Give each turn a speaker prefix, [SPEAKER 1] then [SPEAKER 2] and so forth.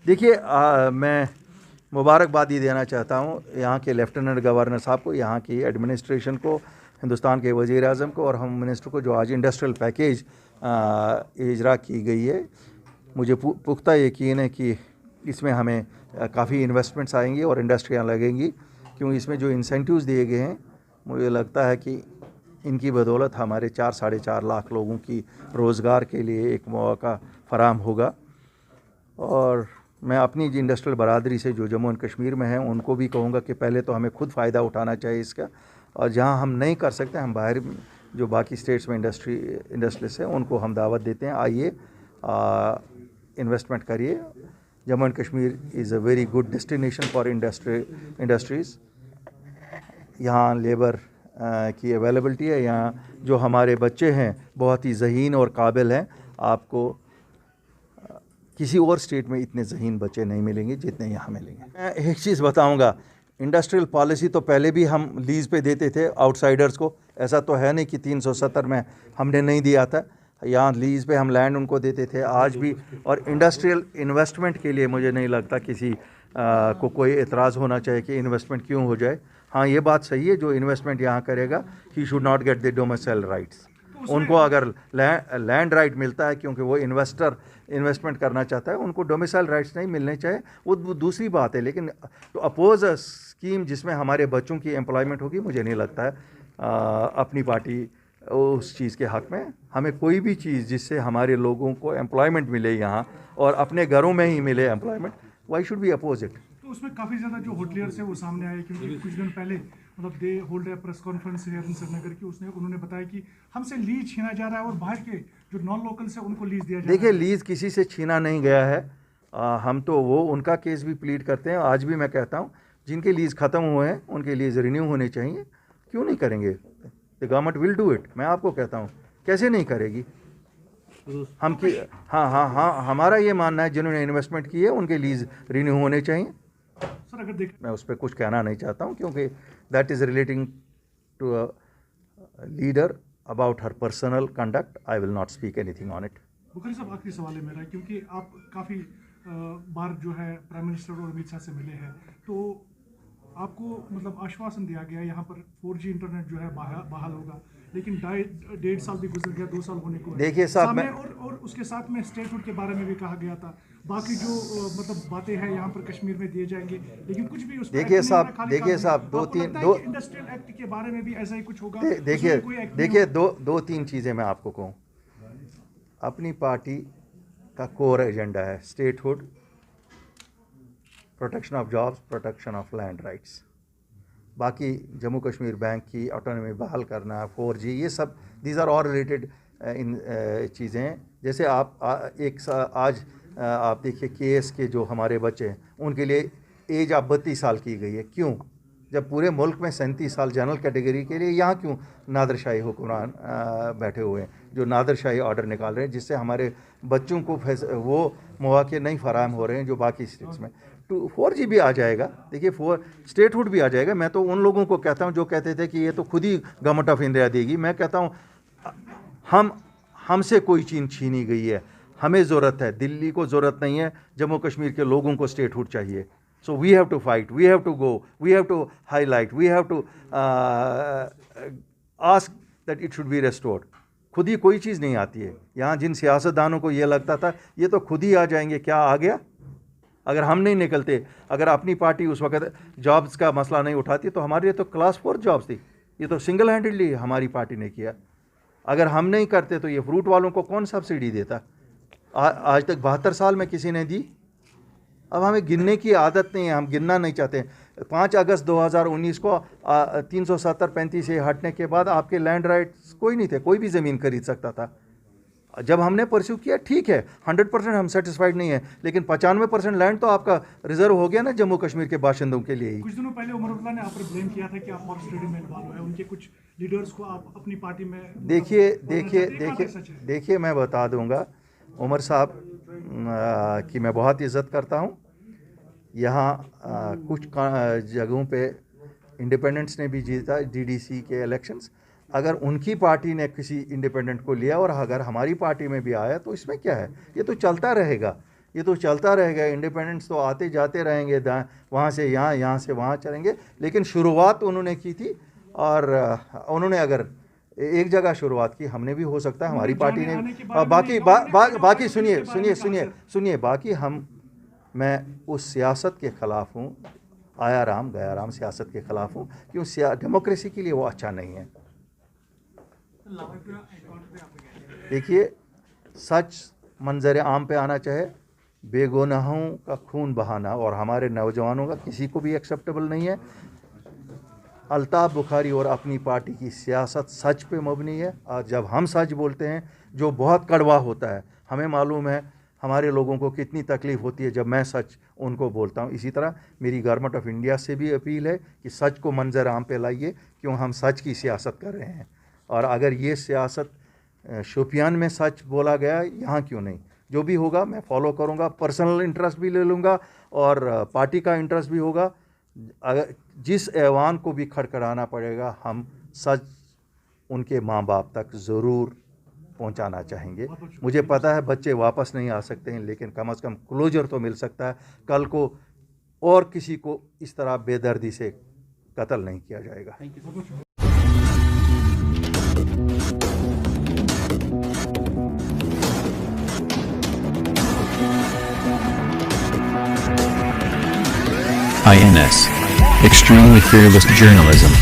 [SPEAKER 1] देखिए मैं मुबारकबाद ये देना चाहता हूँ यहाँ के लेफ्टिनेंट गवर्नर साहब को, यहाँ की एडमिनिस्ट्रेशन को, हिंदुस्तान के वज़ीर आज़म को और हम मिनिस्टर को, जो आज इंडस्ट्रियल पैकेज इजरा की गई है। मुझे पुख्ता यकीन है कि इसमें हमें काफ़ी इन्वेस्टमेंट्स आएंगी और इंडस्ट्रियाँ लगेंगी, क्योंकि इसमें जो इंसेंटिव्स दिए गए हैं मुझे लगता है कि इनकी बदौलत हमारे 4-4.5 लाख लोगों की रोज़गार के लिए एक मौका फराहम होगा। और मैं अपनी इंडस्ट्रियल बरादरी से जो जम्मू एंड कश्मीर में हैं उनको भी कहूँगा कि पहले तो हमें खुद फ़ायदा उठाना चाहिए इसका, और जहाँ हम नहीं कर सकते, हम बाहर जो बाकी स्टेट्स में इंडस्ट्रियलिस्ट हैं उनको हम दावत देते हैं, आइए इन्वेस्टमेंट करिए। Jammu and Kashmir is a very good destination for industries. यहाँ लेबर की अवेलेबिलिटी है, यहाँ जो हमारे बच्चे हैं बहुत ही ज़हीन और काबिल हैं। आपको किसी और स्टेट में इतने ज़हीन बच्चे नहीं मिलेंगे जितने यहाँ मिलेंगे। मैं एक चीज़ बताऊँगा, इंडस्ट्रियल पॉलिसी तो पहले भी हम लीज़ पे देते थे आउटसाइडर्स को, ऐसा तो है नहीं कि 370 में हमने नहीं दिया था। यहाँ लीज़ पे हम लैंड उनको देते थे आज भी। और इंडस्ट्रियल इन्वेस्टमेंट के लिए मुझे नहीं लगता किसी को कोई एतराज़ होना चाहिए कि इन्वेस्टमेंट क्यों हो जाए। हाँ, ये बात सही है, जो इन्वेस्टमेंट यहाँ करेगा he should not get the domicile rights. उनको अगर लैंड राइट मिलता है क्योंकि वो इन्वेस्टमेंट करना चाहता है, उनको डोमिसाइल राइट्स नहीं मिलने चाहिए, वो दूसरी बात है। लेकिन तो अपोज अ स्कीम जिसमें हमारे बच्चों की एम्प्लॉयमेंट होगी, मुझे नहीं लगता है अपनी पार्टी उस चीज़ के हक़ में। हमें कोई भी चीज़ जिससे हमारे लोगों को एम्प्लॉयमेंट मिले यहाँ और अपने घरों में ही मिले employment, why should be oppose it.
[SPEAKER 2] तो उसमें काफ़ी ज़्यादा जो होटलियर्स है वो सामने आए, क्योंकि कुछ दिन पहले मतलब दे होल्ड प्रेस कॉन्फ्रेंस है श्रीनगर की, उन्होंने बताया कि हमसे लीज छीना जा रहा है और बाहर के जो नॉन लोकल्स है उनको लीज दिया जा रहा है।
[SPEAKER 1] देखिए, लीज किसी से छीना नहीं गया है। हम तो वो उनका केस भी प्लीड करते हैं। आज भी मैं कहता हूँ जिनके लीज ख़त्म हुए हैं उनके लीज रिन्यू होने चाहिए। क्यों नहीं करेंगे? The government will do it. मैं आपको कहता हूँ कैसे नहीं करेगी। हम की हाँ, हमारा ये मानना है जिन्होंने इन्वेस्टमेंट की है उनके लीज रिन्यू होने चाहिए।
[SPEAKER 2] सर अगर
[SPEAKER 1] मैं उस पर कुछ कहना नहीं चाहता हूँ, क्योंकि that is relating to a leader about her personal conduct. I will not speak anything on it.
[SPEAKER 2] Bukhari साहब, आखिरी सवाल है मेरा, क्योंकि आप काफ़ी बार जो है प्राइम मिनिस्टर और अमित शाह से मिले हैं, तो आपको मतलब आश्वासन दिया गया यहाँ पर 4G इंटरनेट जो है बहाल होगा, लेकिन 1.5 साल भी गुजर गया, 2 साल होने को है।
[SPEAKER 1] देखिए साहब,
[SPEAKER 2] और उसके साथ में स्टेटहुड के बारे में भी कहा गया था। बाकी जो मतलब बातें हैं यहाँ पर कश्मीर में दिए जाएंगे, लेकिन कुछ भी उस
[SPEAKER 1] देखिए साहब
[SPEAKER 2] इंडस्ट्रियल एक्ट के बारे में भी ऐसा ही कुछ होगा।
[SPEAKER 1] देखिए दो तीन चीज़ें मैं आपको कहूँ। अपनी पार्टी का कोर एजेंडा है statehood, protection of jobs, protection of land rights. बाकी जम्मू कश्मीर बैंक की ऑटोनॉमी बहाल करना, 4G, ये सब दीज आर ऑल रिलेटेड इन चीज़ें हैं। जैसे आप आज आप देखिए केएस के जो हमारे बच्चे हैं उनके लिए एज अब 32 साल की गई है। क्यों? जब पूरे मुल्क में 37 साल जनरल कैटेगरी के लिए, यहाँ क्यों नादरशाही हुक्मरान बैठे हुए हैं जो नादरशाही ऑर्डर निकाल रहे हैं, जिससे हमारे बच्चों को वो मौके नहीं फराहम हो रहे हैं जो बाकी स्टेट्स में। 4G भी आ जाएगा। देखिए, स्टेटहुड भी आ जाएगा। मैं तो उन लोगों को कहता हूँ जो कहते थे कि ये तो खुद ही गवर्नमेंट ऑफ इंडिया देगी, मैं कहता हूँ हमसे कोई चीज़ छीनी गई है। हमें ज़रूरत है, दिल्ली को ज़रूरत नहीं है, जम्मू कश्मीर के लोगों को स्टेटहुड चाहिए। So we have to fight, we have to go, we have to highlight, we have to ask that it should be restored. खुद ही कोई चीज़ नहीं आती है। यहाँ जिन सियासतदानों को ये लगता था ये तो खुद ही आ जाएंगे, क्या आ गया? अगर हम नहीं निकलते, अगर अपनी पार्टी उस वक्त जॉब्स का मसला नहीं उठाती, तो हमारे लिए तो क्लास 4 जॉब्स थी। ये तो सिंगल हैंडेडली हमारी पार्टी ने किया। अगर हम नहीं करते तो ये फ्रूट वालों को कौन सब्सिडी देता? आज तक 72 साल में किसी ने दी। अब हमें गिनने की आदत नहीं है, हम गिनना नहीं चाहते। 5 अगस्त 2019 को 370-35 से हटने के बाद आपके लैंड राइट्स कोई नहीं थे, कोई भी ज़मीन खरीद सकता था। जब हमने परस्यू किया, ठीक है, 100% हम सेटिस्फाइड नहीं है, लेकिन 95% लैंड तो आपका रिजर्व हो गया ना जम्मू कश्मीर के बाशिंदों के लिए ही।
[SPEAKER 2] कुछ दिनों पहले उमर अब्दुल्ला ने आप पर ब्लेम किया था कि आप फॉरेस्ट ट्रेडिंग में इन्वॉल्व हैं, उनके कुछ लीडर्स को आप अपनी पार्टी में।
[SPEAKER 1] देखिए मैं बता दूंगा, उमर साहब की मैं बहुत इज़्ज़त करता हूँ। यहाँ कुछ जगहों पे इंडिपेंडेंट्स ने भी जीता DDC के इलेक्शंस। अगर उनकी पार्टी ने किसी इंडिपेंडेंट को लिया और अगर हमारी पार्टी में भी आया तो इसमें क्या है? ये तो चलता रहेगा। ये तो चलता रहेगा। इंडिपेंडेंस तो आते जाते रहेंगे, वहाँ से यहाँ, यहाँ से वहाँ चलेंगे। लेकिन शुरुआत उन्होंने की थी, और उन्होंने अगर एक जगह शुरुआत की, हमने भी हो सकता है हमारी पार्टी ने। बाकी सुनिए, बाकी मैं उस सियासत के ख़िलाफ़ हूँ, आया राम गया राम सियासत के ख़िलाफ़ हूँ, क्यों डेमोक्रेसी के लिए वो अच्छा नहीं है। देखिए, सच मंजर आम पे आना चाहे, बेगुनाहों का खून बहाना और हमारे नौजवानों का किसी को भी एक्सेप्टेबल नहीं है। अल्ताफ़ बुखारी और अपनी पार्टी की सियासत सच पे मबनी है, और जब हम सच बोलते हैं जो बहुत कड़वा होता है, हमें मालूम है हमारे लोगों को कितनी तकलीफ़ होती है जब मैं सच उनको बोलता हूँ। इसी तरह मेरी गवर्नमेंट ऑफ इंडिया से भी अपील है कि सच को मंजर आम पे लाइए, क्यों हम सच की सियासत कर रहे हैं। और अगर ये सियासत शोपियान में सच बोला गया, यहाँ क्यों नहीं? जो भी होगा मैं फॉलो करूँगा, पर्सनल इंटरेस्ट भी ले लूँगा और पार्टी का इंटरेस्ट भी होगा। अगर जिस ऐवान को भी खड़खड़ाना पड़ेगा, हम सच उनके माँ बाप तक ज़रूर पहुंचाना चाहेंगे। मुझे पता है बच्चे वापस नहीं आ सकते हैं, लेकिन कम से कम क्लोजर तो मिल सकता है। कल को और किसी को इस तरह बेदर्दी से कत्ल नहीं किया जाएगा।
[SPEAKER 3] INS. Extremely fearless journalism.